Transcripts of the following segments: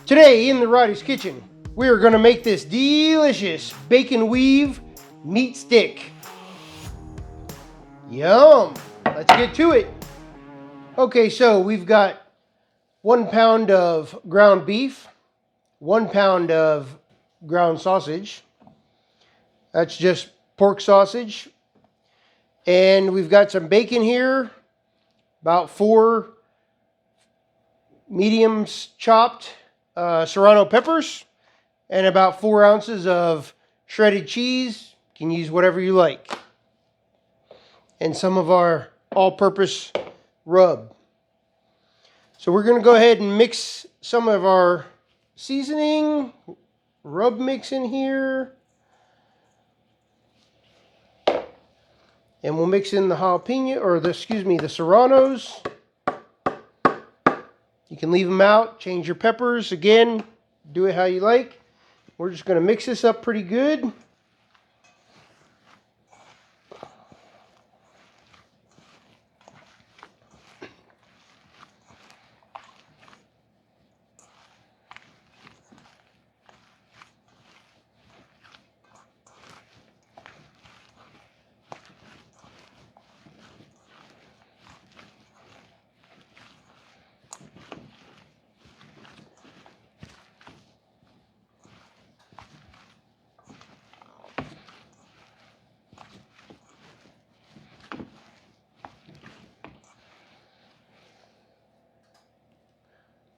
Today in the Roddy's Kitchen, we are going to make this delicious bacon weave meat stick. Yum! Let's get to it. Okay, so we've got 1 pound of ground beef, 1 pound of ground sausage. That's just pork sausage. And we've got some bacon here, about 4 mediums chopped Serrano peppers, and about 4 ounces of shredded cheese. You can use whatever you like. And some of our all-purpose rub. So we're going to go ahead and mix some of our seasoning, rub mix in here. And we'll mix in the jalapeno, or the Serranos. You can leave them out, change your peppers. Again, do it how you like. We're just going to mix this up pretty good.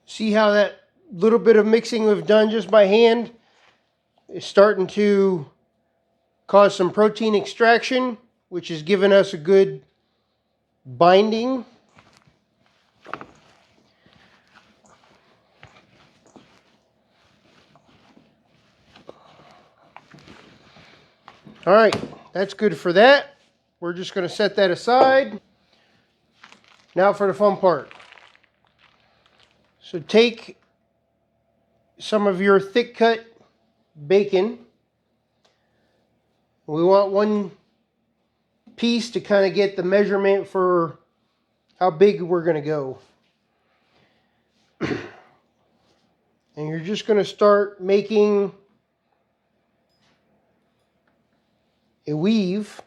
See how that little bit of mixing we've done just by hand is starting to cause some protein extraction, which is giving us a good binding. All right, that's good for that. We're just going to set that aside. Now for the fun part. So take some of your thick cut bacon. We want 1 piece to kind of get the measurement for how big we're going to go. And you're just going to start making a weave.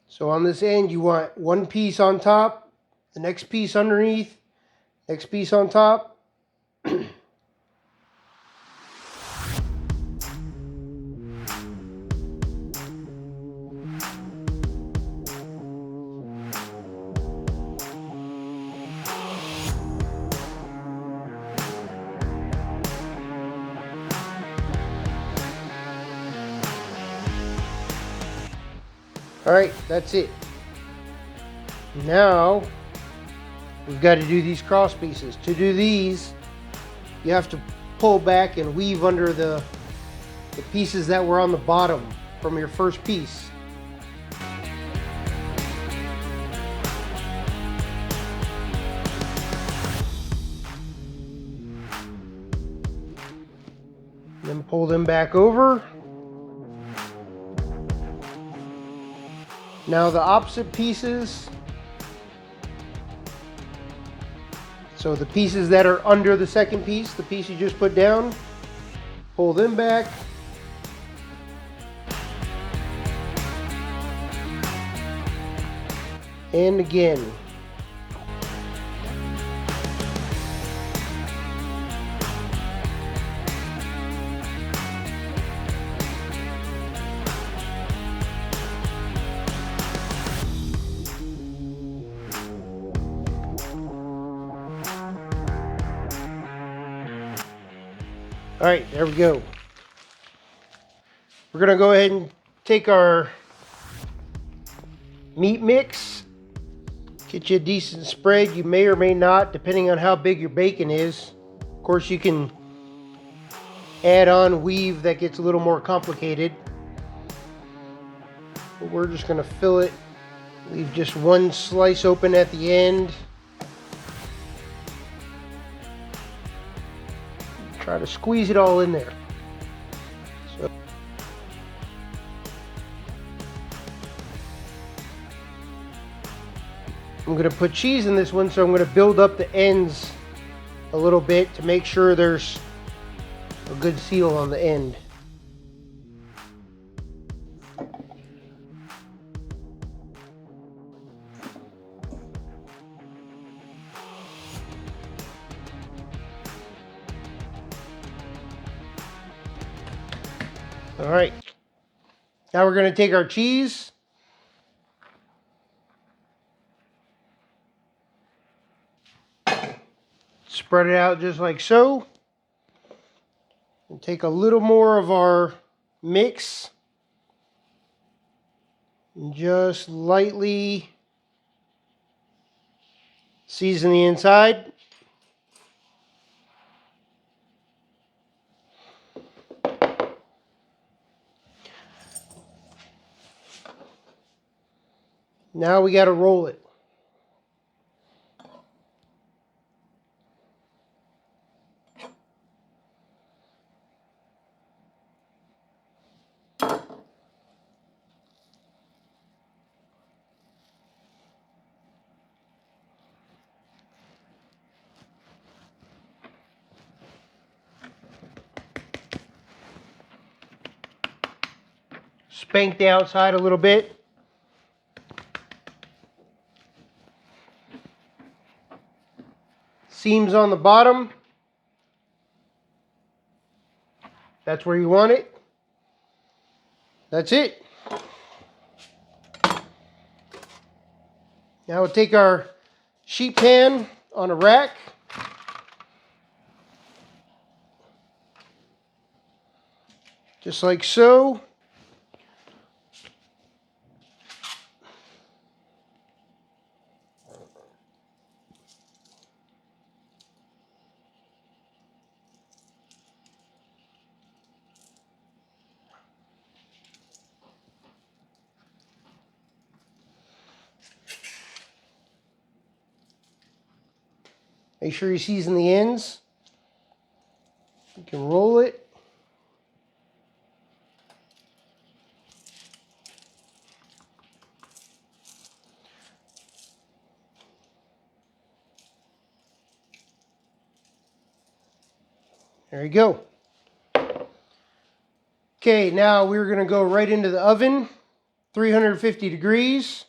So on this end, you want 1 piece on top, the next piece underneath, next piece on top. All right, that's it. Now, we've got to do these cross pieces. To do these, you have to pull back and weave under the pieces that were on the bottom from your first piece. Then pull them back over. Now the opposite pieces, so the pieces that are under the second piece, the piece you just put down, pull them back. And again. All right, there we go. We're gonna go ahead and take our meat mix, get you a decent spread. You may or may not, depending on how big your bacon is. Of course, you can add on weave that gets a little more complicated. But we're just gonna fill it, leave just 1 slice open at the end. Try to squeeze it all in there. So I'm going to put cheese in this one, so I'm going to build up the ends a little bit to make sure there's a good seal on the end. All right, now we're going to take our cheese, spread it out just like so, and take a little more of our mix and just lightly season the inside. Now we got to roll it. Spank the outside a little bit. Seams on the bottom. That's where you want it. That's it. Now we'll take our sheet pan on a rack. Just like so. Make sure you season the ends. You can roll it. There you go. Okay, now we're going to go right into the oven, 350 degrees.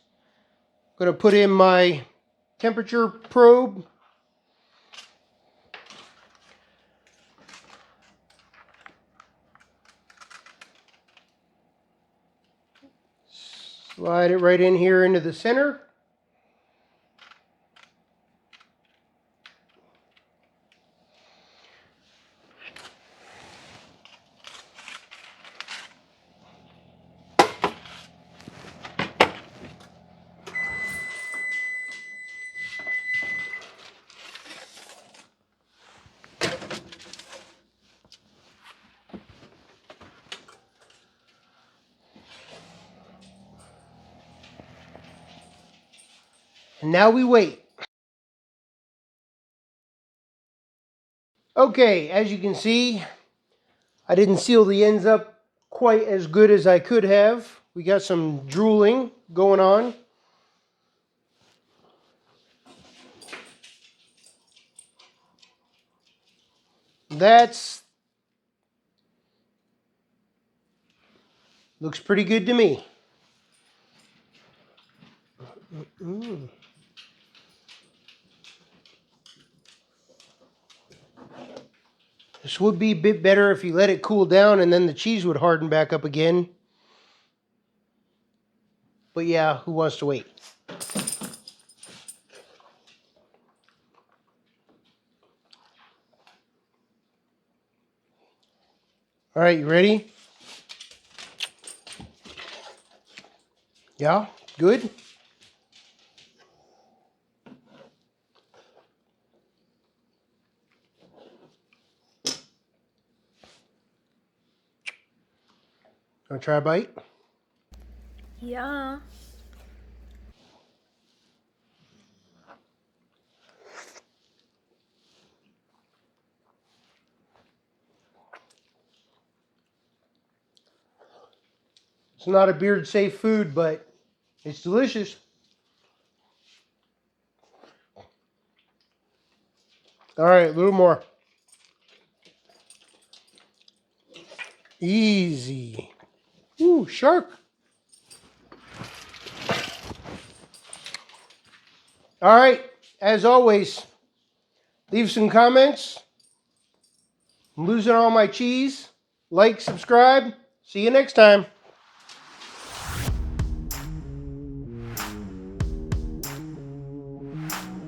I'm going to put in my temperature probe. Slide it right in here into the center. And now we wait. Okay, as you can see, I didn't seal the ends up quite as good as I could have. We got some drooling going on. Looks pretty good to me. This would be a bit better if you let it cool down and then the cheese would harden back up again. But yeah, who wants to wait? All right, you ready? Yeah, good. Want to try a bite? Yeah. It's not a beard safe food, but it's delicious. All right, a little more. Easy. Ooh, shark. All right, as always, leave some comments. I'm losing all my cheese. Like, subscribe. See you next time.